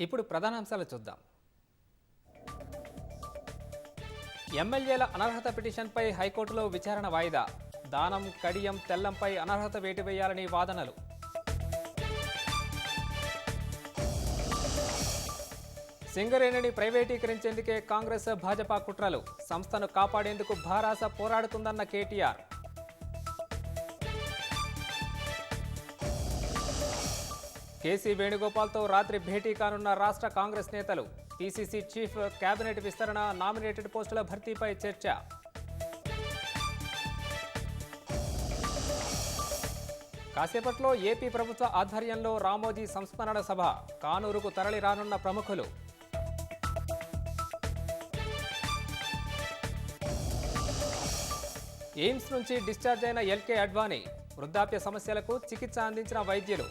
ఇప్పుడు ప్రధానాంశాలు చూద్దాం. ఎమ్మెల్యేల అనర్హత పిటిషన్పై హైకోర్టులో విచారణ వాయిదా. దానం, కడియం, తెల్లంపై అనర్హత వేటు వేయాలని వాదనలు. సింగరేణిని ప్రైవేటీకరించేందుకే కాంగ్రెస్, భాజపా కుట్రలు. సంస్థను కాపాడేందుకు భారాస పోరాడుతుందన్న కేటీఆర్. కేసీ వేణుగోపాల్తో రాత్రి భేటీ కానున్న రాష్ట్ర కాంగ్రెస్ నేతలు. పీసీసీ చీఫ్, కేబినెట్ విస్తరణ, నామినేటెడ్ పోస్టుల భర్తీపై చర్చ. కాసేపట్లో ఏపీ ప్రభుత్వ ఆధ్వర్యంలో రామోజీ సంస్మరణ సభ. కానూరుకు తరలి రానున్న ప్రముఖులు. ఎయిమ్స్ నుంచి డిశ్చార్జ్ అయిన ఎల్కే అడ్వాణీ. వృద్ధాప్య సమస్యలకు చికిత్స అందించిన వైద్యులు.